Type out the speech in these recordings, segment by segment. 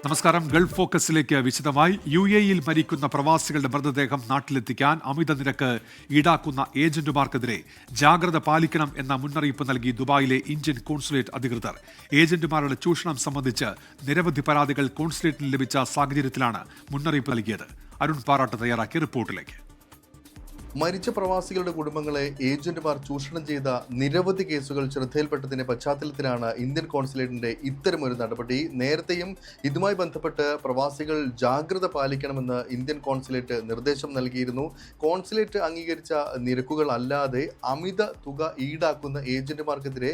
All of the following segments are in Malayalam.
നമസ്കാരം. ഗൾഫ് ഫോക്കസിലേക്ക് വിശദമായി. UAE-യിൽ മരിക്കുന്ന പ്രവാസികളുടെ മൃതദേഹം നാട്ടിലെത്തിക്കാൻ അമിത നിരക്ക് ഈടാക്കുന്ന ഏജന്റുമാർക്കെതിരെ ജാഗ്രത പാലിക്കണം എന്ന മുന്നറിയിപ്പ് നൽകി ദുബായിലെ ഇന്ത്യൻ കോൺസുലേറ്റ് അധികൃതർ. ഏജന്റുമാരുടെ ചൂഷണം സംബന്ധിച്ച് നിരവധി പരാതികൾ കോൺസുലേറ്റിന് ലഭിച്ച സാഹചര്യത്തിലാണ് മുന്നറിയിപ്പ് നൽകിയത്. അരുൺ പാറാട്ട് തയ്യാറാക്കിയ റിപ്പോർട്ടിലേക്ക്. മരിച്ച പ്രവാസികളുടെ കുടുംബങ്ങളെ ഏജന്റുമാർ ചൂഷണം ചെയ്ത നിരവധി കേസുകൾ ശ്രദ്ധയിൽപ്പെട്ടതിന്റെ പശ്ചാത്തലത്തിലാണ് ഇന്ത്യൻ കോൺസുലേറ്റിന്റെ ഇത്തരമൊരു നടപടി. നേരത്തെയും ഇതുമായി ബന്ധപ്പെട്ട് പ്രവാസികൾ ജാഗ്രത പാലിക്കണമെന്ന് ഇന്ത്യൻ കോൺസുലേറ്റ് നിർദ്ദേശം നൽകിയിരുന്നു. കോൺസുലേറ്റ് അംഗീകരിച്ച നിരക്കുകൾ അല്ലാതെ അമിത തുക ഈടാക്കുന്ന ഏജന്റുമാർക്കെതിരെ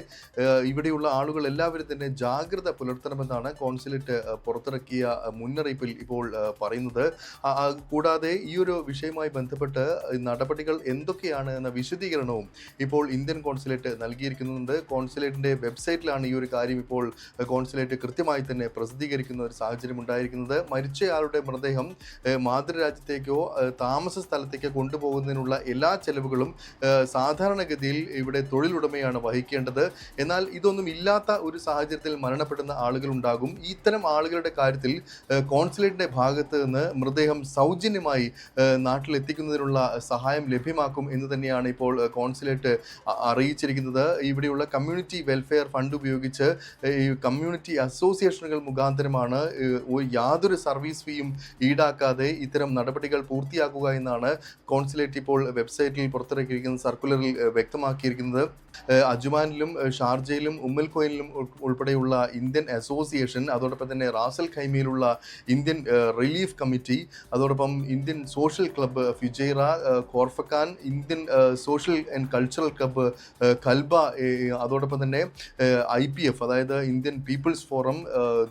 ഇവിടെയുള്ള ആളുകൾ എല്ലാവരും തന്നെ ജാഗ്രത പുലർത്തണമെന്നാണ് കോൺസുലേറ്റ് പുറത്തിറക്കിയ മുന്നറിയിപ്പിൽ ഇപ്പോൾ പറയുന്നത്. കൂടാതെ ഈ ഒരു വിഷയവുമായി ബന്ധപ്പെട്ട് നടപടികൾ എന്തൊക്കെയാണ് എന്ന വിശദീകരണവും ഇപ്പോൾ ഇന്ത്യൻ കോൺസുലേറ്റ് നൽകിയിരിക്കുന്നുണ്ട്. കോൺസുലേറ്റിന്റെ വെബ്സൈറ്റിലാണ് ഈ ഒരു കാര്യം ഇപ്പോൾ കോൺസുലേറ്റ് കൃത്യമായി തന്നെ പ്രസിദ്ധീകരിക്കുന്ന ഒരു സാഹചര്യം ഉണ്ടായിരിക്കുന്നത്. മരിച്ചയാളുടെ മൃതദേഹം മാതൃരാജ്യത്തേക്കോ താമസ സ്ഥലത്തേക്കോ കൊണ്ടുപോകുന്നതിനുള്ള എല്ലാ ചെലവുകളും സാധാരണഗതിയിൽ ഇവിടെ തൊഴിലുടമയാണ് വഹിക്കേണ്ടത്. എന്നാൽ ഇതൊന്നും ഇല്ലാത്ത ഒരു സാഹചര്യത്തിൽ മരണപ്പെടുന്ന ആളുകളുണ്ടാകും. ഇത്തരം ആളുകളുടെ കാര്യത്തിൽ കോൺസുലേറ്റിന്റെ ഭാഗത്ത് നിന്ന് മൃതദേഹം സൗജന്യമായി നാട്ടിലെത്തിക്കുന്നതിനുള്ള സഹായം ലഭ്യമാക്കും എന്ന് തന്നെയാണ് ഇപ്പോൾ കോൺസുലേറ്റ് അറിയിച്ചിരിക്കുന്നത്. ഇവിടെയുള്ള കമ്മ്യൂണിറ്റി വെൽഫെയർ ഫണ്ട് ഉപയോഗിച്ച് ഈ കമ്മ്യൂണിറ്റി അസോസിയേഷനുകൾ മുഖാന്തരമാണ് യാതൊരു സർവീസ് ഫീയും ഈടാക്കാതെ ഇത്തരം നടപടികൾ പൂർത്തിയാക്കുക എന്നാണ് കോൺസുലേറ്റ് ഇപ്പോൾ വെബ്സൈറ്റിൽ പുറത്തിറക്കിയിരിക്കുന്ന സർക്കുലറിൽ വ്യക്തമാക്കിയിരിക്കുന്നത്. അജ്മാനിലും ഷാർജയിലും ഉമ്മൽ ഖോയിലും ഉൾപ്പെടെയുള്ള ഇന്ത്യൻ അസോസിയേഷൻ, അതോടൊപ്പം തന്നെ റാസൽ ഖൈമയിലുള്ള ഇന്ത്യൻ റിലീഫ് കമ്മിറ്റി, അതോടൊപ്പം Indian social club Fujairah, Khorfakkan, Indian social and cultural club Kalba, അതോടൊപ്പം തന്നെ IPF അതായത് Indian people's forum,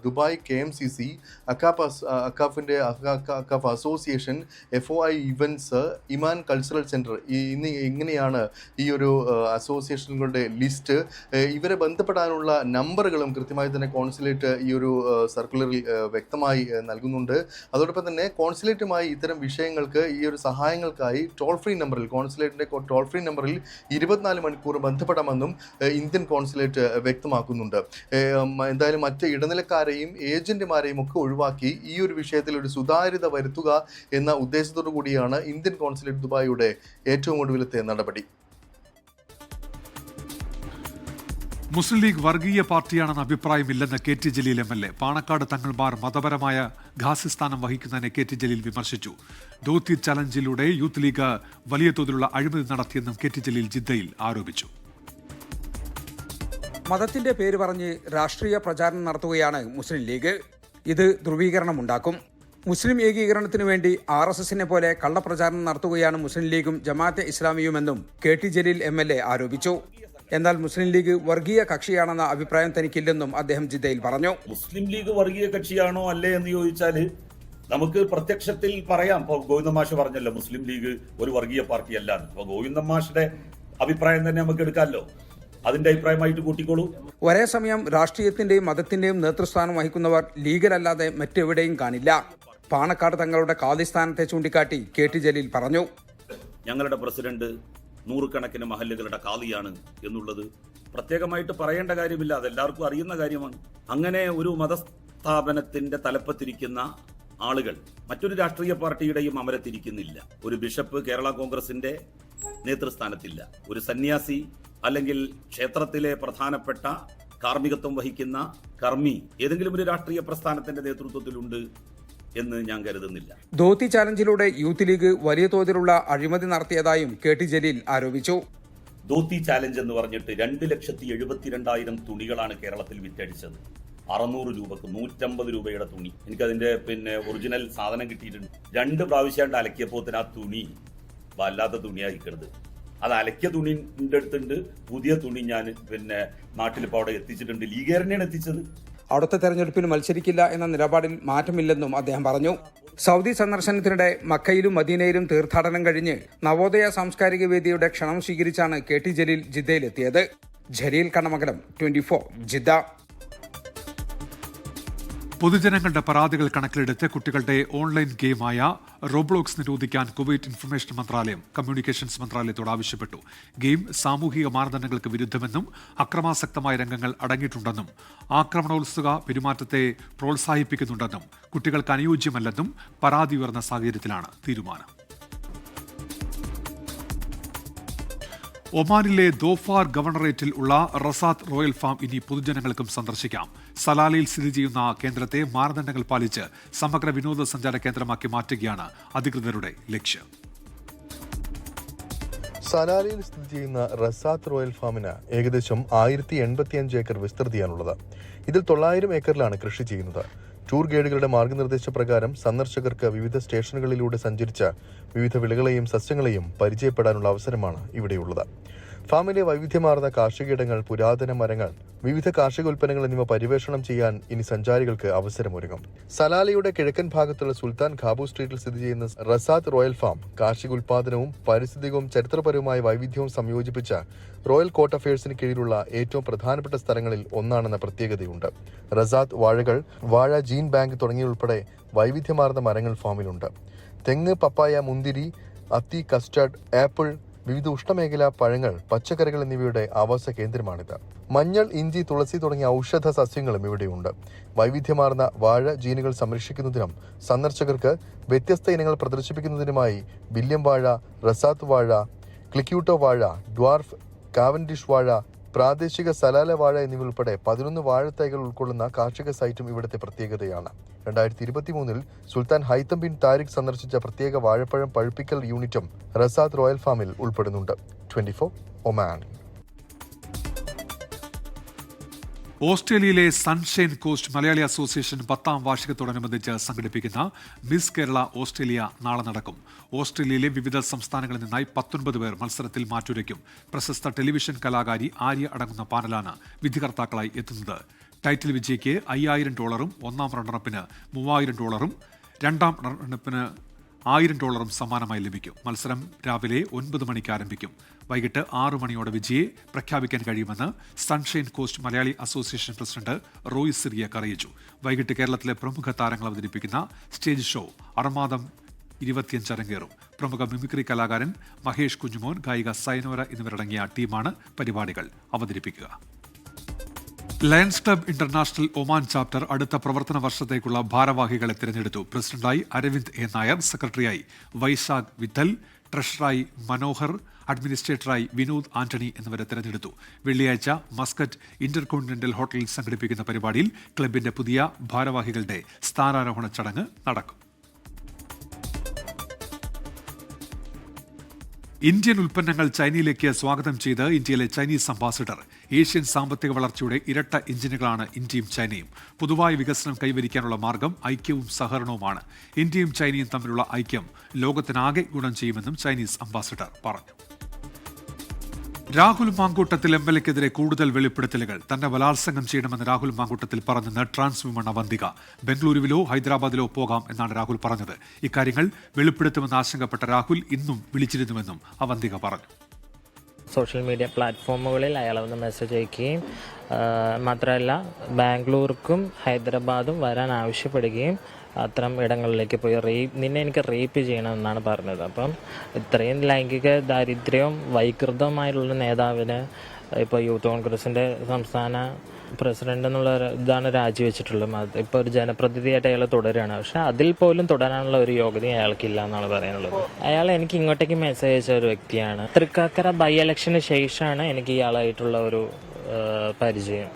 Dubai KMCC, അക്കാഫിൻ്റെ അക്കാഫ് association, FOI events, Iman cultural centre, ഇങ്ങനെയാണ് ഈ ഒരു അസോസിയേഷനുകളുടെ ലിസ്റ്റ്. ഇവരെ ബന്ധപ്പെടാനുള്ള നമ്പറുകളും കൃത്യമായി തന്നെ കോൺസുലേറ്റ് ഈ ഒരു സർക്കുലറിൽ വ്യക്തമായി നൽകുന്നുണ്ട്. അതോടൊപ്പം തന്നെ കോൺസുലേറ്റുമായി ഇത്തരം വിഷയങ്ങൾക്ക് ഈ ഒരു സഹായങ്ങൾക്കായി ടോൾ ഫ്രീ നമ്പറിൽ, കോൺസുലേറ്റിൻ്റെ ടോൾ ഫ്രീ നമ്പറിൽ 24 മണിക്കൂർ ബന്ധപ്പെടാമെന്നും ഇന്ത്യൻ കോൺസുലേറ്റ് വ്യക്തമാക്കുന്നുണ്ട്. എന്തായാലും മറ്റ് ഇടനിലക്കാരെയും ഏജന്റുമാരെയും ഒക്കെ ഒഴിവാക്കി ഈ ഒരു വിഷയത്തിൽ ഒരു സുതാര്യത വരുത്തുക എന്ന ഉദ്ദേശത്തോടു കൂടിയാണ് ഇന്ത്യൻ കോൺസുലേറ്റ് ദുബായിയുടെ ഏറ്റവും ഒടുവിലത്തെ നടപടി. മുസ്ലിം ലീഗ് വർഗീയ പാർട്ടിയാണെന്ന അഭിപ്രായമില്ലെന്ന് KT ജലീൽ MLA. പാണക്കാട് തങ്ങൾമാർ മതപരമായ ഘാസിസ്ഥാനം വഹിക്കുന്നതിനെ KT ജലീൽ വിമർശിച്ചു. ധോത്തി ചലഞ്ചിലൂടെ യൂത്ത് ലീഗ് വലിയ തോതിലുള്ള അഴിമതി നടത്തിയെന്നും KT ജലീൽ ജിദ്ദയിൽ ആരോപിച്ചു. മതത്തിന്റെ പേര് പറഞ്ഞ് രാഷ്ട്രീയ പ്രചാരണം നടത്തുകയാണ് മുസ്ലിം ലീഗ്. ഇത് ധ്രുവീകരണമുണ്ടാക്കും. മുസ്ലിം ഏകീകരണത്തിനു വേണ്ടി RSSനെ പോലെ കള്ളപ്രചാരണം നടത്തുകയാണ് മുസ്ലിം ലീഗും ജമാഅത്തെ ഇസ്ലാമിയുമെന്നും KT ജലീൽ MLA ആരോപിച്ചു. എന്നാൽ മുസ്ലിം ലീഗ് വർഗീയ കക്ഷിയാണെന്ന അഭിപ്രായം തനിക്കില്ലെന്നും അദ്ദേഹം ജിദ്ദയിൽ പറഞ്ഞു. മുസ്ലിം ലീഗ് വർഗീയ കക്ഷിയാണോ അല്ലേ എന്ന് ചോദിച്ചാൽ നമുക്ക് പ്രത്യക്ഷത്തിൽ പറയാം. ഇപ്പോൾ ഗോവിന്ദമാഷ് പറഞ്ഞല്ലോ മുസ്ലിം ലീഗ് ഒരു വർഗീയ പാർട്ടിയല്ല. അപ്പോൾ ഗോവിന്ദമാഷിന്റെ അഭിപ്രായം തന്നെ നമുക്ക് എടുക്കാമല്ലോ. അതിന്റെ അഭിപ്രായമായിട്ട് കൂട്ടിക്കോളൂ. ഒരേ സമയം രാഷ്ട്രീയത്തിന്റെയും മതത്തിന്റെയും നേതൃസ്ഥാനം വഹിക്കുന്നവർ ലീഗിലല്ലാതെ മറ്റെവിടെയും കാണില്ല. പാണക്കാട് തങ്ങളുടെ കാദിസ്ഥാനത്തെ ചൂണ്ടിക്കാട്ടി KT ജലീൽ പറഞ്ഞു. ഞങ്ങളുടെ പ്രസിഡന്റ് നൂറുകണക്കിന് മഹല്ലുകളുടെ കാളിയാണ് എന്നുള്ളത് പ്രത്യേകമായിട്ട് പറയേണ്ട കാര്യമില്ല, അതെല്ലാവർക്കും അറിയുന്ന കാര്യമാണ്. അങ്ങനെ ഒരു മതസ്ഥാപനത്തിന്റെ തലപ്പത്തിരിക്കുന്ന ആളുകൾ മറ്റൊരു രാഷ്ട്രീയ പാർട്ടിയുടെയും അമരത്തിരിക്കുന്നില്ല. ഒരു ബിഷപ്പ് കേരള കോൺഗ്രസിന്റെ നേതൃസ്ഥാനത്തില്ല. ഒരു സന്യാസി അല്ലെങ്കിൽ ക്ഷേത്രത്തിലെ പ്രധാനപ്പെട്ട കാർമ്മികത്വം വഹിക്കുന്ന കർമ്മി ഏതെങ്കിലും ഒരു രാഷ്ട്രീയ പ്രസ്ഥാനത്തിന്റെ നേതൃത്വത്തിലുണ്ട് എന്ന് ഞാൻ കരുതുന്നില്ല. ധോത്തി ചാലഞ്ചിലൂടെ യൂത്ത് ലീഗ് വലിയ തോതിലുള്ള അഴിമതി നടത്തിയതായും KT ജലീൽ ആരോപിച്ചു. ധോത്തി ചാലഞ്ച് എന്ന് പറഞ്ഞിട്ട് 2,72,000 തുണികളാണ് കേരളത്തിൽ വിറ്റഴിച്ചത്. 600 രൂപക്ക് 150 രൂപയുടെ തുണി. എനിക്കതിന്റെ ഒറിജിനൽ സാധനം കിട്ടിയിട്ടുണ്ട്. 2 പ്രാവശ്യമായിട്ട് അലക്കിയപ്പോത്തിന് ആ തുണി വല്ലാത്ത തുണിയായിക്കരുത്. അത് അലക്കിയ തുണിന്റെ അടുത്തുണ്ട്. പുതിയ തുണി ഞാൻ നാട്ടിലിപ്പോൾ അവിടെ എത്തിച്ചിട്ടുണ്ട്. ലീഗേരനെയാണ് എത്തിച്ചത്. അടുത്ത തെരഞ്ഞെടുപ്പിൽ മത്സരിക്കില്ല എന്ന നിലപാടിൽ മാറ്റമില്ലെന്നും അദ്ദേഹം പറഞ്ഞു. സൗദി സന്ദർശനത്തിനിടെ മക്കയിലും മദീനയിലും തീർത്ഥാടനം കഴിഞ്ഞ് നവോദയ സാംസ്കാരിക വേദിയുടെ ക്ഷണം സ്വീകരിച്ചാണ് KT ജലീൽ ജിദ്ദയിലെത്തിയത്. ജലീൽ കണ്ണമംഗലം, 24 ജിദ്ദ. പൊതുജനങ്ങളുടെ പരാതികൾ കണക്കിലെടുത്ത് കുട്ടികളുടെ ഓൺലൈൻ ഗെയിമായ റോബ്ലോക്സ് നിരോധിക്കാൻ കുവൈറ്റ് ഇൻഫർമേഷൻ മന്ത്രാലയം കമ്മ്യൂണിക്കേഷൻസ് മന്ത്രാലയത്തോട് ആവശ്യപ്പെട്ടു. ഗെയിം സാമൂഹിക മാനദണ്ഡങ്ങൾക്ക് വിരുദ്ധമെന്നും അക്രമാസക്തമായ രംഗങ്ങൾ അടങ്ങിയിട്ടുണ്ടെന്നും ആക്രമണോത്സുക പെരുമാറ്റത്തെ പ്രോത്സാഹിപ്പിക്കുന്നുണ്ടെന്നും കുട്ടികൾക്ക് അനുയോജ്യമല്ലെന്നും പരാതി ഉയർന്ന സാഹചര്യത്തിലാണ് തീരുമാനം. ഒമാനിലെ ദോഫാർ ഗവർണറേറ്റിൽ ഉള്ള റസാത്ത് റോയൽ ഫാം ഇനി പൊതുജനങ്ങൾക്കും സന്ദർശിക്കാം. സലാലയിൽ സ്ഥിതി ചെയ്യുന്ന കേന്ദ്രത്തെ മാനദണ്ഡങ്ങൾ പാലിച്ച് സമഗ്ര വിനോദസഞ്ചാര കേന്ദ്രമാക്കി മാറ്റുകയാണ് അധികൃതരുടെ ലക്ഷ്യം. സലാലയിൽ സ്ഥിതി ചെയ്യുന്ന റസാത്ത് റോയൽ ഫാമിന് ഏകദേശം 1085 ഏക്കർ വിസ്തൃതിയാണുള്ളത്. ഇതിൽ 900 ഏക്കറിലാണ് കൃഷി ചെയ്യുന്നത്. ടൂർ ഗൈഡുകളുടെ മാർഗനിർദ്ദേശപ്രകാരം സന്ദർശകർക്ക് വിവിധ സ്റ്റേഷനുകളിലൂടെ സഞ്ചരിച്ച് വിവിധ വിളകളെയും സസ്യങ്ങളെയും പരിചയപ്പെടാനുള്ള അവസരമാണ് ഇവിടെയുള്ളത്. ഫാമിലെ വൈവിധ്യമാർന്ന കാർഷികയിടങ്ങൾ, പുരാതന മരങ്ങൾ, വിവിധ കാർഷിക ഉൽപ്പന്നങ്ങൾ എന്നിവ പരിവേഷണം ചെയ്യാൻ ഇനി സഞ്ചാരികൾക്ക് അവസരമൊരുങ്ങും. സലാലയുടെ കിഴക്കൻ ഭാഗത്തുള്ള സുൽത്താൻ ഖാബു സ്ട്രീറ്റിൽ സ്ഥിതി ചെയ്യുന്ന റസാത്ത് റോയൽ ഫാം കാർഷിക ഉൽപാദനവും പാരിസ്ഥിതികവും ചരിത്രപരവുമായ വൈവിധ്യവും സംയോജിപ്പിച്ച റോയൽ കോർട്ട് അഫയേഴ്സിന് കീഴിലുള്ള ഏറ്റവും പ്രധാനപ്പെട്ട സ്ഥലങ്ങളിൽ ഒന്നാണെന്ന പ്രത്യേകതയുണ്ട്. റസാത്ത് വാഴകൾ, വാഴ ജീൻ ബാങ്ക് തുടങ്ങിയുൾപ്പെടെ വൈവിധ്യമാർന്ന മരങ്ങൾ ഫാമിലുണ്ട്. തെങ്ങ്, പപ്പായ, മുന്തിരി, അത്തി, കസ്റ്റാർഡ്, ആപ്പിൾ, വിവിധ ഉഷ്ണമേഖലാ പഴങ്ങൾ, പച്ചക്കറികൾ എന്നിവയുടെ ആവാസ കേന്ദ്രമാണിത്. മഞ്ഞൾ, ഇഞ്ചി, തുളസി തുടങ്ങിയ ഔഷധ സസ്യങ്ങളും ഇവിടെയുണ്ട്. വൈവിധ്യമാർന്ന വാഴ ജീനുകൾ സംരക്ഷിക്കുന്നതിനും സന്ദർശകർക്ക് വ്യത്യസ്ത ഇനങ്ങൾ പ്രദർശിപ്പിക്കുന്നതിനുമായി വില്യം വാഴ, റസാത്ത് വാഴ, ക്ലിക്യൂട്ടോ വാഴ, ഡ്വാർഫ്, കാവൻഡിഷ് വാഴ, പ്രാദേശിക സലാല വാഴ എന്നിവയുൾപ്പെടെ 11 വാഴത്തൈകൾ ഉൾക്കൊള്ളുന്ന കാർഷിക സൈറ്റും ഇവിടുത്തെ പ്രത്യേകതയാണ്. 2023 സുൽത്താൻ ഹൈത്തം ബിൻ താരിഖ് സന്ദർശിച്ച പ്രത്യേക വാഴപ്പഴം പഴുപ്പിക്കൽ യൂണിറ്റും റസാത്ത് റോയൽ ഫാമിൽ ഉൾപ്പെടുന്നുണ്ട്. 24 ഒമാൻ. ഓസ്ട്രേലിയയിലെ സൺഷൈൻ കോസ്റ്റ് മലയാളി അസോസിയേഷൻ 10ാം വാർഷികത്തോടനുബന്ധിച്ച് സംഘടിപ്പിക്കുന്ന മിസ് കേരള ഓസ്ട്രേലിയ നാളെ നടക്കും. ഓസ്ട്രേലിയയിലെ വിവിധ സംസ്ഥാനങ്ങളിൽ നിന്നായി 19 പേർ മത്സരത്തിൽ മാറ്റുരയ്ക്കും. പ്രശസ്ത ടെലിവിഷൻ കലാകാരി ആര്യ അടങ്ങുന്ന പാനലാണ് വിധികർത്താക്കളായി എത്തുന്നത്. ടൈറ്റിൽ വിജയിക്ക് $5,000, ഒന്നാം റണ്ണറപ്പിന് $3,000, രണ്ടാം റണ്ണറപ്പിന് $1,000 സമ്മാനമായി ലഭിക്കും. മത്സരം രാവിലെ 9 മണിക്ക് ആരംഭിക്കും. വൈകിട്ട് 6 മണിയോടെ വിജയിയെ പ്രഖ്യാപിക്കാൻ കഴിയുമെന്ന് Sunshine Coast Malayali association president Roy Cyriac അറിയിച്ചു. വൈകിട്ട് കേരളത്തിലെ പ്രമുഖ താരങ്ങൾ അവതരിപ്പിക്കുന്ന സ്റ്റേജ് ഷോ അർമാദം 25 അരങ്ങേറും. പ്രമുഖ മിമിക്രി കലാകാരൻ മഹേഷ് കുഞ്ഞുമോൻ, ഗായിക സൈനോര എന്നിവരടങ്ങിയ ടീമാണ് പരിപാടികൾ അവതരിപ്പിക്കുക. Lions club international Oman chapter അടുത്ത പ്രവർത്തന വർഷത്തേക്കുള്ള ഭാരവാഹികളെ തിരഞ്ഞെടുത്തു. പ്രസിഡന്റായി അരവിന്ദ് എ നായർ, സെക്രട്ടറിയായി വൈശാഖ് വിത്തൽ, ട്രഷററായി മനോഹർ, അഡ്മിനിസ്ട്രേറ്ററായി വിനോദ് ആന്റണി എന്നിവരെ തിരഞ്ഞെടുത്തു. വെള്ളിയാഴ്ച മസ്കറ്റ് ഇന്റർകോണ്ടിനെന്റൽ ഹോട്ടലിൽ സംഘടിപ്പിക്കുന്ന പരിപാടിയിൽ ക്ലബിന്റെ പുതിയ ഭാരവാഹികളുടെ സ്ഥാനാരോഹണ ചടങ്ങ് നടക്കും. ഇന്ത്യൻ ഉൽപ്പന്നങ്ങൾ ചൈനയിലേക്ക് സ്വാഗതം ചെയ്ത് ഇന്ത്യയിലെ ചൈനീസ് അംബാസിഡർ. ഏഷ്യൻ സാമ്പത്തിക വളർച്ചയുടെ ഇരട്ട എഞ്ചിനുകളാണ് ഇന്ത്യയും ചൈനയും. പൊതുവായ വികസനം കൈവരിക്കാനുള്ള മാർഗം ഐക്യവും സഹകരണവുമാണ്. ഇന്ത്യയും ചൈനയും തമ്മിലുള്ള ഐക്യം ലോകത്തിനാകെ ഗുണം ചെയ്യുമെന്നും ചൈനീസ് അംബാസിഡർ പറഞ്ഞു. രാഹുൽ മാങ്കൂട്ടത്തിൽ MLAക്കെതിരെ കൂടുതൽ വെളിപ്പെടുത്തലുകൾ. തന്നെ ബലാത്സംഗം ചെയ്യണമെന്ന് രാഹുൽ മാങ്കൂട്ടത്തിൽ പറഞ്ഞെന്ന് ട്രാൻസ് വിമൺ അവന്തിക. ബംഗളൂരുവിലോ ഹൈദരാബാദിലോ പോകാം എന്നാണ് രാഹുൽ പറഞ്ഞത്. ഇക്കാര്യങ്ങൾ വെളിപ്പെടുത്തുമെന്ന് ആശങ്കപ്പെട്ട രാഹുൽ ഇന്നും വിളിച്ചിരുന്നുവെന്നും അവന്തിക പറഞ്ഞു. സോഷ്യൽ മീഡിയ പ്ലാറ്റ്ഫോമുകളിൽ അയാൾ വന്ന് മെസ്സേജ് അയക്കുകയും മാത്രമല്ല ബാംഗ്ലൂർക്കും ഹൈദരാബാദും വരാൻ ആവശ്യപ്പെടുകയും അത്തരം ഇടങ്ങളിലേക്ക് പോയി നിന്നെ എനിക്ക് റേപ്പ് ചെയ്യണമെന്നാണ് പറഞ്ഞത്. അപ്പം ഇത്രയും ലൈംഗിക ദാരിദ്ര്യവും വൈകൃതമായിട്ടുള്ള നേതാവിന് ഇപ്പോൾ യൂത്ത് കോൺഗ്രസിൻ്റെ സംസ്ഥാന പ്രസിഡന്റ് എന്നുള്ള ഇതാണ് രാജിവെച്ചിട്ടുള്ളത്. ഇപ്പോൾ ഒരു ജനപ്രതിനിധിയായിട്ട് അയാൾ തുടരുകയാണ്. പക്ഷെ അതിൽ പോലും തുടരാനുള്ള ഒരു യോഗ്യത അയാൾക്കില്ല എന്നാണ് പറയാനുള്ളത്. അയാൾ എനിക്ക് ഇങ്ങോട്ടേക്ക് മെസ്സേജ് അയച്ച ഒരു വ്യക്തിയാണ്. തൃക്കാക്കര ബൈ ഇലക്ഷന് ശേഷമാണ് എനിക്ക് ഇയാളായിട്ടുള്ള ഒരു പരിചയം.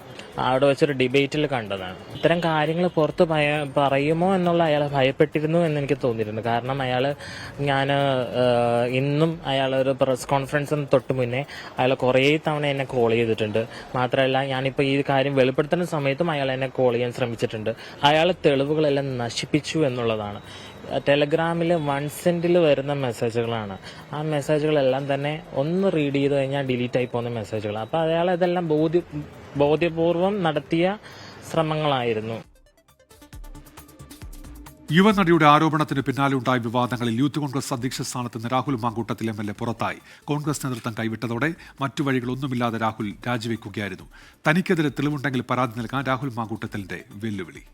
അവിടെ വെച്ചൊരു ഡിബേറ്റിൽ കണ്ടതാണ്. ഇത്തരം കാര്യങ്ങൾ പുറത്ത് പറയുമോ എന്നുള്ള അയാൾ ഭയപ്പെട്ടിരുന്നു എന്ന് എനിക്ക് തോന്നിയിരുന്നു. കാരണം ഞാൻ ഇന്നും ഒരു പ്രസ് കോൺഫറൻസിന് തൊട്ട് മുന്നേ അയാൾ കുറേ തവണ എന്നെ കോൾ ചെയ്തിട്ടുണ്ട്. മാത്രമല്ല ഞാനിപ്പോൾ ഈ കാര്യം വെളിപ്പെടുത്തുന്ന സമയത്തും അയാൾ എന്നെ കോൾ ചെയ്യാൻ ശ്രമിച്ചിട്ടുണ്ട്. അയാൾ തെളിവുകളെല്ലാം നശിപ്പിച്ചു എന്നുള്ളതാണ്. ടെലഗ്രാമിൽ 1 സെന്റിൽ വരുന്ന മെസ്സേജുകളാണ്. ആ മെസ്സേജുകളെല്ലാം തന്നെ ഒന്ന് റീഡ് ചെയ്ത് കഴിഞ്ഞാൽ ഡിലീറ്റ് ആയി പോകുന്ന മെസ്സേജുകളാണ്. അപ്പോൾ അയാൾ ഇതെല്ലാം ബോധ്യപൂർവം നടത്തിയ ശ്രമങ്ങളായിരുന്നു. യുവനടിയുടെ ആരോപണത്തിന് പിന്നാലെ ഉണ്ടായ വിവാദങ്ങളിൽ യൂത്ത് കോൺഗ്രസ് അധ്യക്ഷ സ്ഥാനത്ത് നിന്ന് രാഹുൽ മാങ്കൂട്ടത്തിൽ MLA പുറത്തായി. കോൺഗ്രസ് നേതൃത്വം കൈവിട്ടതോടെ മറ്റു വഴികളൊന്നുമില്ലാതെ രാഹുൽ രാജിവെക്കുകയായിരുന്നു. തനിക്കെതിരെ തെളിവുണ്ടെങ്കിൽ പരാതി നൽകാൻ രാഹുൽ മാങ്കൂട്ടത്തിന്റെ വെല്ലുവിളി.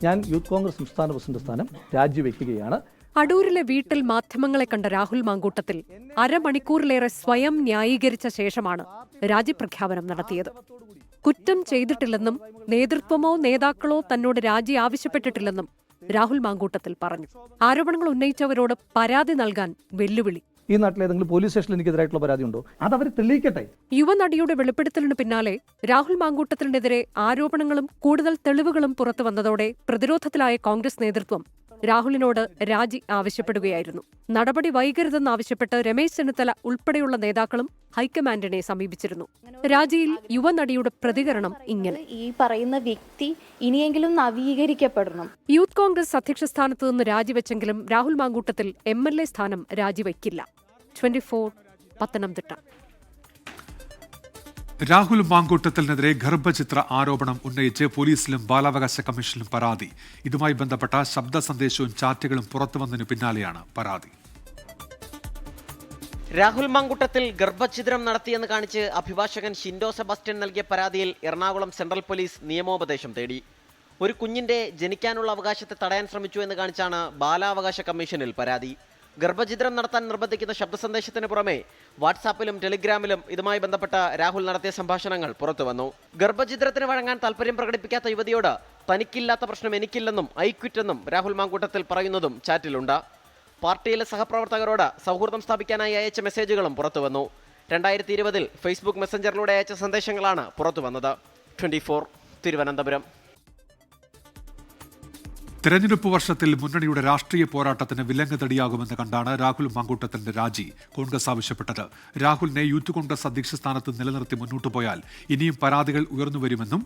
ഞാൻ യൂത്ത് കോൺഗ്രസ് സംസ്ഥാന പ്രസിഡന്റ് സ്ഥാനം രാജിവെക്കുകയാണ്. അടൂരിലെ വീട്ടിൽ മാധ്യമങ്ങളെ കണ്ട രാഹുൽ മാങ്കൂട്ടത്തിൽ അരമണിക്കൂറിലേറെ സ്വയം ന്യായീകരിച്ച ശേഷമാണ് രാജിപ്രഖ്യാപനം നടത്തിയത്. കുറ്റം ചെയ്തിട്ടില്ലെന്നും നേതൃത്വമോ നേതാക്കളോ തന്നോട് രാജി ആവശ്യപ്പെട്ടിട്ടില്ലെന്നും രാഹുൽ മാങ്കൂട്ടത്തിൽ പറഞ്ഞു. ആരോപണങ്ങൾ ഉന്നയിച്ചവരോട് പരാതി നൽകാൻ വെല്ലുവിളി. ഈ നാട്ടിൽ ഏതെങ്കിലും പോലീസ് സ്റ്റേഷനിൽ എനിക്കെതിരായിട്ടുള്ള പരാതി ഉണ്ടോ? അതവർ തെളിയിക്കട്ടെ. യുവനടിയുടെ വെളിപ്പെടുത്തലിനു പിന്നാലെ രാഹുൽ മാങ്കൂട്ടത്തിനെതിരെ ആരോപണങ്ങളും കൂടുതൽ തെളിവുകളും പുറത്തു വന്നതോടെ പ്രതിരോധത്തിലായ കോൺഗ്രസ് നേതൃത്വം രാഹുലിനോട് രാജി ആവശ്യപ്പെടുകയായിരുന്നു. നടപടി വൈകരുതെന്നാവശ്യപ്പെട്ട് രമേശ് ചെന്നിത്തല ഉൾപ്പെടെയുള്ള നേതാക്കളും ഹൈക്കമാൻഡിനെ സമീപിച്ചിരുന്നു. രാജിയിൽ യുവനടിയുടെ പ്രതികരണം ഇങ്ങനെ: ഈ പറയുന്ന വ്യക്തി ഇനിയെങ്കിലും നവീകരിക്കപ്പെടണം. യൂത്ത് കോൺഗ്രസ് അധ്യക്ഷ സ്ഥാനത്ത് നിന്ന് രാജിവെച്ചെങ്കിലും രാഹുൽ മാങ്കൂട്ടത്തിൽ MLA സ്ഥാനം രാജിവെക്കില്ല. 24 പത്തനംതിട്ട. രാഹുൽ മാങ്കൂട്ടത്തിനെതിരെ ഗർഭചിത്ര ആരോപണം ഉന്നയിച്ച് പോലീസിലും ബാലാവകാശ കമ്മീഷനിലും പരാതി. ഇതുമായി ബന്ധപ്പെട്ട ശബ്ദ സന്ദേശവും ചാറ്റുകളും പുറത്തുവന്നതിനു പിന്നാലെയാണ് പരാതി. രാഹുൽ മാങ്കൂട്ടത്തിൽ ഗർഭഛിദ്രം നടത്തിയെന്ന് കാണിച്ച് അഭിഭാഷകൻ ഷിൻഡോ സെബാസ്റ്റ്യൻ നൽകിയ പരാതിയിൽ എറണാകുളം സെൻട്രൽ പോലീസ് നിയമോപദേശം തേടി. ഒരു കുഞ്ഞിന്റെ ജനിക്കാനുള്ള അവകാശത്തെ തടയാൻ ശ്രമിച്ചു എന്ന് കാണിച്ചാണ് ബാലാവകാശ കമ്മീഷനിൽ പരാതി. ഗർഭഛിദ്രം നടത്താൻ നിർബന്ധിക്കുന്ന ശബ്ദ സന്ദേശത്തിന് പുറമെ വാട്സാപ്പിലും ടെലിഗ്രാമിലും ഇതുമായി ബന്ധപ്പെട്ട രാഹുൽ നടത്തിയ സംഭാഷണങ്ങൾ പുറത്തുവന്നു. ഗർഭഛിദ്രത്തിന് വഴങ്ങാൻ താല്പര്യം പ്രകടിപ്പിക്കാത്ത യുവതിയോട് തനിക്കില്ലാത്ത പ്രശ്നം എനിക്കില്ലെന്നും ഐക്വിറ്റെന്നും രാഹുൽ മാങ്കൂട്ടത്തിൽ പറയുന്നതും ചാറ്റിലുണ്ട്. പാർട്ടിയിലെ സഹപ്രവർത്തകരോട് സൗഹൃദം സ്ഥാപിക്കാനായി അയച്ച മെസ്സേജുകളും പുറത്തുവന്നു. 2020 ഫേസ്ബുക്ക് മെസ്സഞ്ചറിലൂടെ അയച്ച സന്ദേശങ്ങളാണ് പുറത്തുവന്നത്. 24 തിരുവനന്തപുരം. തെരഞ്ഞെടുപ്പ് വർഷത്തിൽ മുന്നണിയുടെ രാഷ്ട്രീയ പോരാട്ടത്തിന് വിലങ്ങുതടിയാകുമെന്ന് കണ്ടാണ് രാഹുൽ മാങ്കൂട്ടത്തിന്റെ രാജി കോൺഗ്രസ് ആവശ്യപ്പെട്ടത്. രാഹുലിനെ യൂത്ത് കോൺഗ്രസ് അധ്യക്ഷ സ്ഥാനത്ത് നിലനിർത്തി മുന്നോട്ടു പോയാൽ ഇനിയും പരാതികൾ ഉയർന്നുവരുമെന്നതും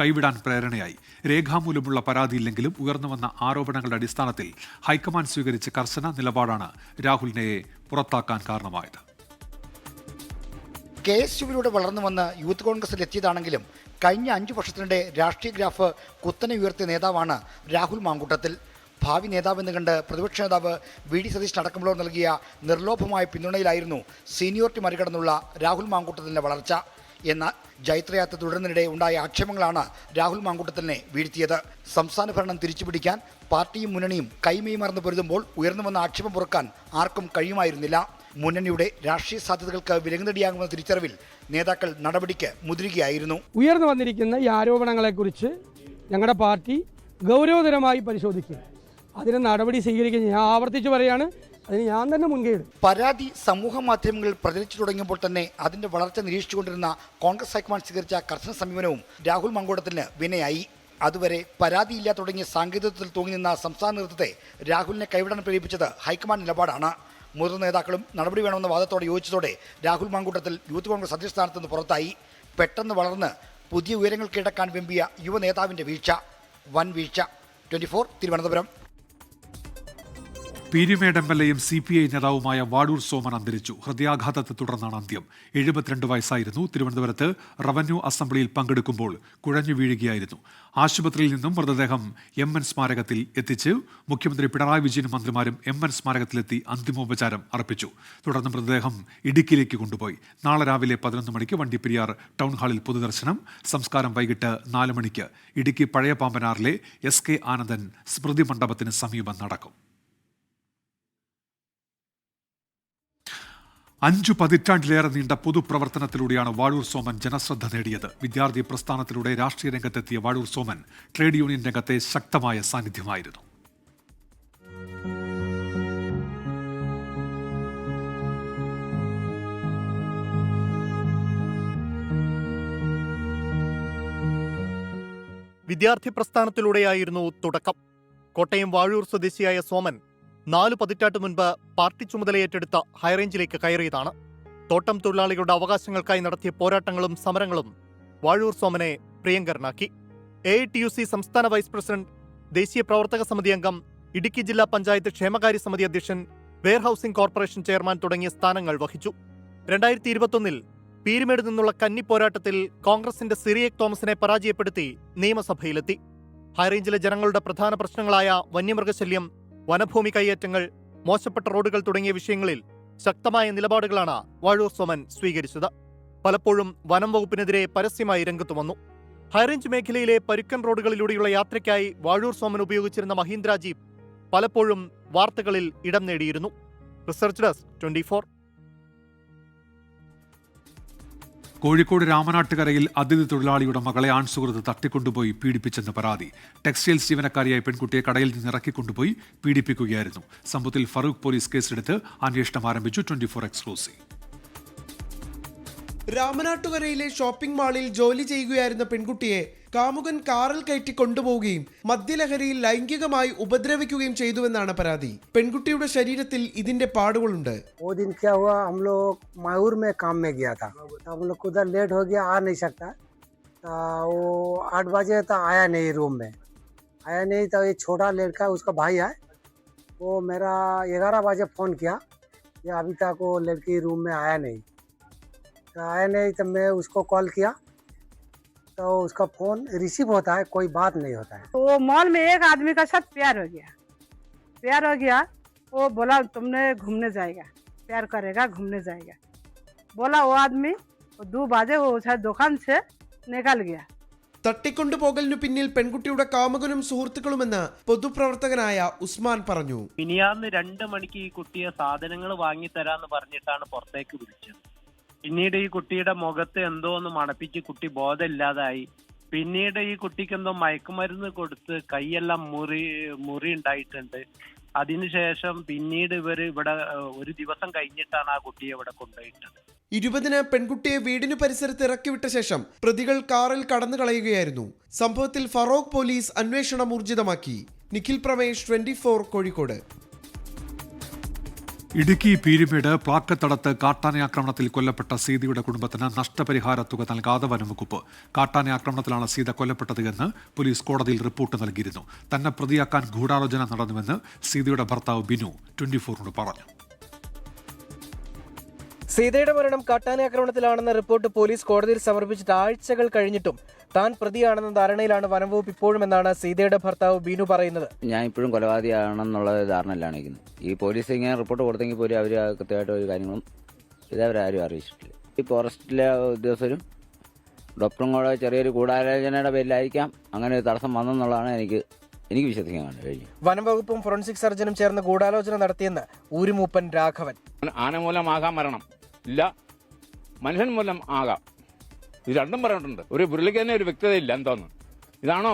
കൈവിടാൻ പ്രേരണയായി. രേഖാമൂലമുള്ള പരാതിയില്ലെങ്കിലും ഉയർന്നുവന്ന ആരോപണങ്ങളുടെ അടിസ്ഥാനത്തിൽ ഹൈക്കമാൻഡ് സ്വീകരിച്ച കർശന നിലപാടാണ് രാഹുലിനെ പുറത്താക്കാൻ കാരണമായത്. KSUവിലൂടെ വളർന്നു വന്ന് യൂത്ത് കോൺഗ്രസിൽ എത്തിയതാണെങ്കിലും കഴിഞ്ഞ 5 വർഷത്തിനിടെ രാഷ്ട്രീയ ഗ്രാഫ് കുത്തനെ ഉയർത്തിയ നേതാവാണ് രാഹുൽ മാങ്കൂട്ടത്തിൽ. ഭാവി നേതാവെന്ന് കണ്ട് പ്രതിപക്ഷ നേതാവ് VD സതീശൻ അടക്കമുള്ളവർ നൽകിയ നിർലോഭമായ പിന്തുണയിലായിരുന്നു സീനിയോറിറ്റി മറികടന്നുള്ള രാഹുൽ മാങ്കൂട്ടത്തിൻ്റെ വളർച്ച. എന്നാൽ ജൈത്രയാത്ര തുടരുന്നതിനിടെ ഉണ്ടായ ആക്ഷേപങ്ങളാണ് രാഹുൽ മാങ്കൂട്ടത്തിനെ വീഴ്ത്തിയത്. സംസ്ഥാന ഭരണം തിരിച്ചുപിടിക്കാൻ പാർട്ടിയും മുന്നണിയും കൈമേയി മറന്ന് പൊരുതുമ്പോൾ ഉയർന്നു വന്ന ആക്ഷേപം പുറക്കാൻ ആർക്കും കഴിയുമായിരുന്നില്ല. മുന്നണിയുടെ രാഷ്ട്രീയ സാധ്യതകൾക്ക് വിലങ്ങുതടിയാകുമെന്ന തിരിച്ചറിവിൽ നേതാക്കൾ നടപടിക്ക് മുതിരുകയായിരുന്നു. ഉയർന്നു വന്നിരിക്കുന്ന ഈ ആരോപണങ്ങളെക്കുറിച്ച് ഞങ്ങളുടെ പാർട്ടി ഗൗരവതരമായി പരിശോധിക്കുക, അതിന് നടപടി സ്വീകരിക്കുക. ഞാൻ ആവർത്തിച്ച് പറയാണ്, അതിന് ഞാൻ തന്നെ മുൻകൈ എടുക്കും. പരാതി സമൂഹ മാധ്യമങ്ങളിൽ പ്രചരിച്ചു തുടങ്ങിയപ്പോൾ തന്നെ അതിന്റെ വളർച്ച നിരീക്ഷിച്ചുകൊണ്ടിരുന്ന കോൺഗ്രസ് ഹൈക്കമാൻഡ് സ്വീകരിച്ച കർശന സമീപനവും രാഹുൽ മാങ്കൂട്ടത്തിന് വിനയായി. അതുവരെ പരാതിയില്ല തുടങ്ങിയ സാങ്കേതികത്വത്തിൽ തൂങ്ങി നിന്ന സംസ്ഥാന നേതൃത്വത്തെ രാഹുലിനെ കൈവിടാൻ പ്രേരിപ്പിച്ചത് ഹൈക്കമാൻഡ് നിലപാടാണ്. മുതിർന്ന നേതാക്കളും നടപടി വേണമെന്ന വാദത്തോടെ യോജിച്ചതോടെ രാഹുൽ മാങ്കൂട്ടത്തിൽ യൂത്ത് കോൺഗ്രസ് അധ്യക്ഷ സ്ഥാനത്ത് നിന്ന് പുറത്തായി. പെട്ടെന്ന് വളർന്ന് പുതിയ ഉയരങ്ങൾ കീഴടക്കാൻ വെമ്പിയ യുവ നേതാവിന്റെ വീഴ്ച, വൻ വീഴ്ച. 24 തിരുവനന്തപുരം. പീരുമേട് MLAയും CPI നേതാവുമായ വാടൂർ സോമൻ അന്തരിച്ചു. ഹൃദയാഘാതത്തെ തുടർന്നാണ് അന്ത്യം. 72 വയസ്സായിരുന്നു. തിരുവനന്തപുരത്ത് റവന്യൂ അസംബ്ലിയിൽ പങ്കെടുക്കുമ്പോൾ കുഴഞ്ഞു വീഴുകയായിരുന്നു. ആശുപത്രിയിൽ നിന്നും മൃതദേഹം MN സ്മാരകത്തിൽ എത്തിച്ച് മുഖ്യമന്ത്രി പിണറായി വിജയനും മന്ത്രിമാരും MN സ്മാരകത്തിലെത്തി അന്തിമോപചാരം അർപ്പിച്ചു. തുടർന്ന് മൃതദേഹം ഇടുക്കിയിലേക്ക് കൊണ്ടുപോയി. നാളെ രാവിലെ 11 മണിക്ക് വണ്ടിപ്പെരിയാർ ടൗൺ ഹാളിൽ പൊതുദർശനം. സംസ്കാരം വൈകിട്ട് 4 മണിക്ക് ഇടുക്കി പഴയ പാമ്പനാറിലെ SK ആനന്ദൻ സ്മൃതി മണ്ഡപത്തിന് സമീപം നടക്കും. 5 പതിറ്റാണ്ടിലേറെ നീണ്ട പൊതുപ്രവർത്തനത്തിലൂടെയാണ് വാഴൂർ സോമൻ ജനശ്രദ്ധ നേടിയത്. വിദ്യാർത്ഥി പ്രസ്ഥാനത്തിലൂടെ രാഷ്ട്രീയ രംഗത്തെത്തിയ വാഴൂർ സോമൻ ട്രേഡ് യൂണിയൻ രംഗത്തെ ശക്തമായ സാന്നിധ്യമായിരുന്നു. വിദ്യാർത്ഥി പ്രസ്ഥാനത്തിലൂടെയായിരുന്നു തുടക്കം. കോട്ടയം വാഴൂർ സ്വദേശിയായ സോമൻ 4 പതിറ്റാണ്ട് മുൻപ് പാർട്ടി ചുമതലയേറ്റെടുത്ത ഹൈറേഞ്ചിലേക്ക് കയറിയതാണ്. തോട്ടം തൊഴിലാളികളുടെ അവകാശങ്ങൾക്കായി നടത്തിയ പോരാട്ടങ്ങളും സമരങ്ങളും വാഴൂർ സോമനെ പ്രിയങ്കരനാക്കി. AITUC സംസ്ഥാന വൈസ് പ്രസിഡന്റ്, ദേശീയ പ്രവർത്തക സമിതി അംഗം, ഇടുക്കി ജില്ലാ പഞ്ചായത്ത് ക്ഷേമകാര്യ സമിതി അധ്യക്ഷൻ, വെയർഹൌസിംഗ് കോർപ്പറേഷൻ ചെയർമാൻ തുടങ്ങിയ സ്ഥാനങ്ങൾ വഹിച്ചു. 2021 പീരുമേട് നിന്നുള്ള കന്നി പോരാട്ടത്തിൽ കോൺഗ്രസിന്റെ സിറിയക് തോമസിനെ പരാജയപ്പെടുത്തി നിയമസഭയിലെത്തി. ഹൈറേഞ്ചിലെ ജനങ്ങളുടെ പ്രധാന പ്രശ്നങ്ങളായ വന്യമൃഗശല്യം, വനഭൂമി കൈയേറ്റങ്ങൾ, മോശപ്പെട്ട റോഡുകൾ തുടങ്ങിയ വിഷയങ്ങളിൽ ശക്തമായ നിലപാടുകളാണ് വാഴൂർ സോമൻ സ്വീകരിച്ചത്. പലപ്പോഴും വനം വകുപ്പിനെതിരെ പരസ്യമായി രംഗത്തു വന്നു. ഹൈറേഞ്ച് മേഖലയിലെ പരുക്കൻ റോഡുകളിലൂടെയുള്ള യാത്രയ്ക്കായി വാഴൂർ സോമൻ ഉപയോഗിച്ചിരുന്ന മഹീന്ദ്ര ജീപ്പ് പലപ്പോഴും വാർത്തകളിൽ ഇടം നേടിയിരുന്നു. Research desk 24. കോഴിക്കോട് രാമനാട്ടുകരയിൽ അതിഥി തൊഴിലാളിയുടെ മകളെ ആൺസുഹൃത്ത് തട്ടിക്കൊണ്ടുപോയി പീഡിപ്പിച്ചെന്ന് പരാതി. ടെക്സ്റ്റൈൽസ് ജീവനക്കാരിയായ പെൺകുട്ടിയെ കടയിൽ നിന്ന് ഇറക്കിക്കൊണ്ടുപോയി പീഡിപ്പിക്കുകയായിരുന്നു. സംഭവത്തിൽ ഫറൂഖ് പോലീസ് കേസെടുത്ത് അന്വേഷണം ആരംഭിച്ചു. 24 എക്സ്ക്ലൂസീവ്. രാമനാട്ടുകരയിലെ ഷോപ്പിംഗ് മാളിൽ ജോലി ചെയ്യുകയായിരുന്ന പെൺകുട്ടിയെ കാമുകൻ കാറിൽ കയറ്റി കൊണ്ടുപോവുകയും മദ്യലഹരിയിൽ ലൈംഗികമായി ഉപദ്രവിക്കുകയും ചെയ്തുവെന്നാണ് പരാതി. പെൺകുട്ടിയുടെ ശരീരത്തിൽ ഇതിന്റെ പാടുകളുണ്ട്. हम लोग उधर लेट हो गया, आ नहीं सकता। वो 8 बजे तक आया नहीं, रूम में आया नहीं। तो ये छोटा लड़का उसका भाई है, वो मेरा 11 बजे फ़ोन किया कि अभी तक वो लड़की रूम में आया नहीं। तो आया नहीं तो मैं उसको कॉल किया तो उसका फ़ोन रिसीव होता है, कोई बात नहीं होता है। वो मॉल में एक आदमी का साथ प्यार हो गया। वो बोला तुमने घूमने जाएगा, प्यार करेगा, घूमने जाएगा। बोला वो आदमी 2 बजे वो दुकान से निकल गया. തട്ടിക്കൊണ്ടുപോകലിനു പിന്നിൽ പെൺകുട്ടിയുടെ കാമുകനും സുഹൃത്തുക്കളുമെന്ന് പൊതുപ്രവർത്തകനായ ഉസ്മാൻ പറഞ്ഞു. മിനിയാന്ന് 2 മണിക്ക് ഈ കുട്ടിയെ സാധനങ്ങൾ വാങ്ങിത്തരാന്ന് പറഞ്ഞിട്ടാണ് പുറത്തേക്ക് വിളിച്ചത്. പിന്നീട് ഈ കുട്ടിയുടെ മുഖത്ത് എന്തോ ഒന്ന് മണപ്പിച്ച് കുട്ടി ബോധമില്ലാതായി. പിന്നീട് ഈ കുട്ടിക്ക് എന്തോ മയക്കുമരുന്ന് കൊടുത്ത് കൈയെല്ലാം മുറി ഉണ്ടായിട്ടുണ്ട്. അതിനുശേഷം പിന്നീട് ഇവിടെ ഒരു ദിവസം കഴിഞ്ഞിട്ടാണ് ആ കുട്ടിയെ ഇവിടെ കൊണ്ടുപോയിട്ടത്. 20-ന് പെൺകുട്ടിയെ വീടിനു പരിസരത്ത് ഇറക്കിവിട്ട ശേഷം പ്രതികൾ കാറിൽ കടന്നു കളയുകയായിരുന്നു. സംഭവത്തിൽ ഫറോക്ക് പോലീസ് അന്വേഷണം ഊർജിതമാക്കി. നിഖിൽ പ്രമേഷ്, 24 കോഴിക്കോട്. ഇടുക്കി പീരുമേട് പ്ലാക്കത്തടത്ത് കാട്ടാനയാക്രമണത്തിൽ കൊല്ലപ്പെട്ട സീതയുടെ കുടുംബത്തിന് നഷ്ടപരിഹാര തുക നൽകാതെ വനംവകുപ്പ്. കാട്ടാനയാക്രമണത്തിലാണ് സീത കൊല്ലപ്പെട്ടത് എന്ന് പോലീസ് കോടതിയിൽ റിപ്പോർട്ട് നൽകിയിരുന്നു. തന്നെ പ്രതിയാക്കാൻ ഗൂഢാലോചന നടന്നുവെന്ന് സീതയുടെ ഭർത്താവ് ബിനു 24 പറഞ്ഞു. സീതയുടെ മരണം കാട്ടാനയാക്രമണത്തിലാണെന്ന റിപ്പോർട്ട് പോലീസ് കോടതിയിൽ സമർപ്പിച്ചിട്ട് ആഴ്ചകൾ കഴിഞ്ഞിട്ടും താൻ പ്രതിയാണെന്ന ധാരണയിലാണ് വനംവകുപ്പ് ഇപ്പോഴുമെന്നാണ് സീതയുടെ ഭർത്താവ് ബീനു പറയുന്നത്. ഞാൻ ഇപ്പോഴും കൊലപാതകയാണെന്നുള്ള ധാരണയിലാണ് ഇരിക്കുന്നത്. ഈ പോലീസ് ഇങ്ങനെ റിപ്പോർട്ട് കൊടുത്തെങ്കിൽ പോലും അവർ കൃത്യമായിട്ട് ഒരു കാര്യങ്ങളും ഇതവരാരും അറിയിച്ചിട്ടില്ല. ഈ ഫോറസ്റ്റിലെ ഉദ്യോഗസ്ഥരും ഡോക്ടറും കൂടെ ചെറിയൊരു ഗൂഢാലോചനയുടെ പേരിലായിരിക്കാം അങ്ങനെ ഒരു തടസ്സം വന്നെന്നുള്ളതാണ് എനിക്ക് വിശ്വസിക്കാൻ കഴിഞ്ഞു. വനംവകുപ്പും ഫോറൻസിക് സർജനും ചേർന്ന് ഗൂഢാലോചന നടത്തിയെന്ന് ഊരുമൂപ്പൻ രാഘവൻ. ആന മൂലമാകാം മരണം, ഇല്ല മനുഷ്യൻ മൂലം ആകാം. ഇത് രണ്ടും പറഞ്ഞിട്ടുണ്ട്. ഒരു പുള്ളിക്ക് തന്നെ ഒരു വ്യക്തതയില്ല എന്തോന്ന്. ഇതാണോ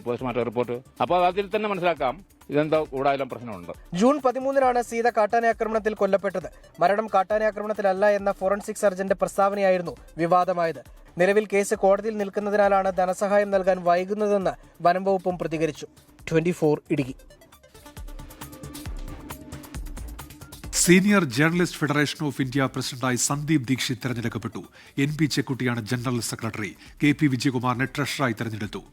പോസ്റ്റ്മോർട്ടം റിപ്പോർട്ട്? അപ്പോൾ അതിൽ തന്നെ മനസ്സിലാക്കാം ഇതെന്തോ കൂടുതലും പ്രശ്നമുണ്ട്. ജൂൺ 13-നാണ് സീത കാട്ടാനയാക്രമണത്തിൽ കൊല്ലപ്പെട്ടത്. മരണം കാട്ടാനയാക്രമണത്തിലല്ല എന്ന ഫോറൻസിക് സർജന്റെ പ്രസ്താവനയായിരുന്നു വിവാദമായത്. നിലവിൽ കേസ് കോടതിയിൽ നിൽക്കുന്നതിനാലാണ് ധനസഹായം നൽകാൻ വൈകുന്നതെന്ന് വനംവകുപ്പും പ്രതികരിച്ചു. 24 Idukki. Senior journalist federation of India പ്രസിഡന്റായി സന്ദീപ് ദീക്ഷിത് തെരഞ്ഞെടുക്കപ്പെട്ടു. NP ചെക്കുട്ടിയാണ് ജനറൽ സെക്രട്ടറി. KP വിജയകുമാറിനെ ട്രഷററായി തെരഞ്ഞെടുത്തു.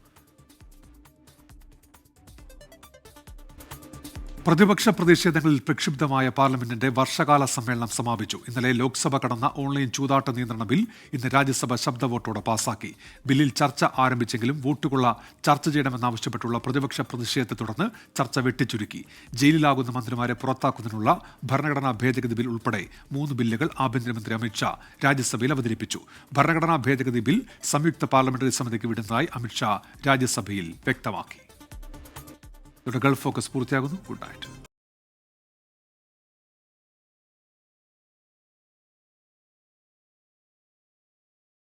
പ്രതിപക്ഷ പ്രതിഷേധങ്ങളിൽ പ്രക്ഷുബ്ധമായ പാർലമെന്റിന്റെ വർഷകാല സമ്മേളനം സമാപിച്ചു. ഇന്നലെ ലോക്സഭ കടന്ന ഓൺലൈൻ ചൂതാട്ട നിയന്ത്രണ ബിൽ ഇന്ന് രാജ്യസഭ ശബ്ദവോട്ടോടെ പാസാക്കി. ബില്ലിൽ ചർച്ച ആരംഭിച്ചെങ്കിലും വോട്ടുകൊള്ള ചർച്ച ചെയ്യണമെന്നാവശ്യപ്പെട്ടുള്ള പ്രതിപക്ഷ പ്രതിഷേധത്തെ തുടർന്ന് ചർച്ച വെട്ടിച്ചുരുക്കി. ജയിലിലാകുന്ന മന്ത്രിമാരെ പുറത്താക്കുന്നതിനുള്ള ഭരണഘടനാ ഭേദഗതി ബിൽ ഉൾപ്പെടെ 3 ബില്ലുകൾ ആഭ്യന്തരമന്ത്രി അമിത്ഷാ രാജ്യസഭയിൽ അവതരിപ്പിച്ചു. ഭരണഘടനാ ഭേദഗതി ബിൽ സംയുക്ത പാർലമെന്ററി സമിതിക്ക് വിടുന്നതായി അമിത്ഷാ രാജ്യസഭയിൽ വ്യക്തമാക്കി. ഗൾഫ് ഫോക്കസ് പൂർത്തിയാകുന്നു. Good night.